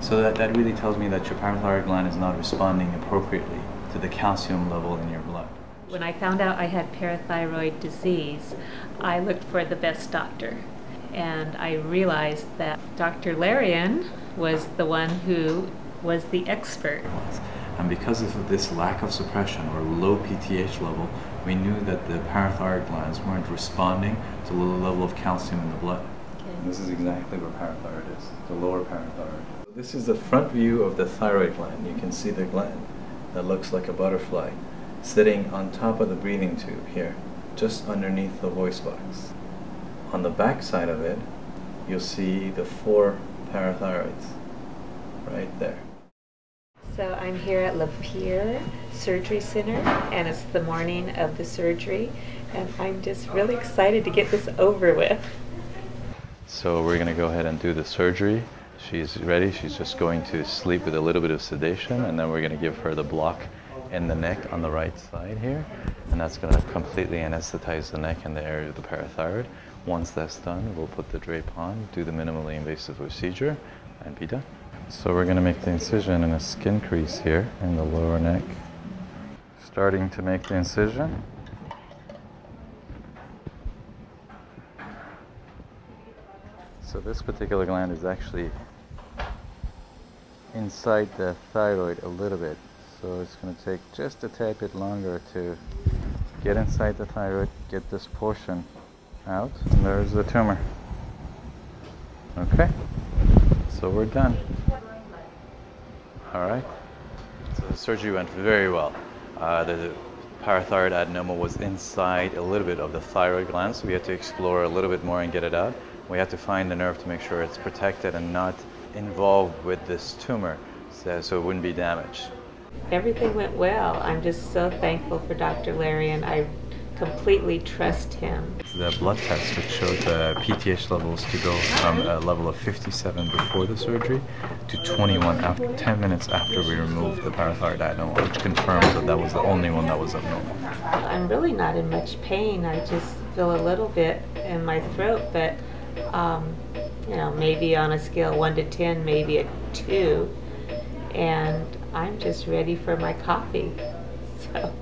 So that really tells me that your parathyroid gland is not responding appropriately to the calcium level in your blood. When I found out I had parathyroid disease, I looked for the best doctor. And I realized that Dr. Larian was the one who was the expert. And because of this lack of suppression or low PTH level, we knew that the parathyroid glands weren't responding to the level of calcium in the blood. Okay. This is exactly where parathyroid is, the lower parathyroid. This is the front view of the thyroid gland. You can see the gland that looks like a butterfly sitting on top of the breathing tube here, just underneath the voice box. On the back side of it, you'll see the 4 parathyroids right there. So I'm here at Larian Surgery Center, and it's the morning of the surgery, and I'm just really excited to get this over with. So we're going to go ahead and do the surgery. She's ready. She's just going to sleep with a little bit of sedation, and then we're going to give her the block in the neck on the right side here, and that's going to completely anesthetize the neck and the area of the parathyroid. Once that's done, we'll put the drape on, do the minimally invasive procedure, and be done. So we're going to make the incision in a skin crease here in the lower neck. Starting to make the incision. So this particular gland is actually inside the thyroid a little bit. So it's going to take just a tad bit longer to get inside the thyroid, get this portion out, and there's the tumor. Okay, so we're done. All right, so the surgery went very well. The parathyroid adenoma was inside a little bit of the thyroid gland, so we had to explore a little bit more and get it out. We had to find the nerve to make sure it's protected and not involved with this tumor, so it wouldn't be damaged. Everything went well. I'm just so thankful for Dr. Larian. I completely trust him. The blood test which showed the PTH levels to go from a level of 57 before the surgery to 21 after 10 minutes after we removed the parathyroid adenoma, which confirms that that was the only one that was abnormal. I'm really not in much pain. I just feel a little bit in my throat, but you know, maybe on a scale 1 to 10, maybe a 2, and I'm just ready for my coffee. So.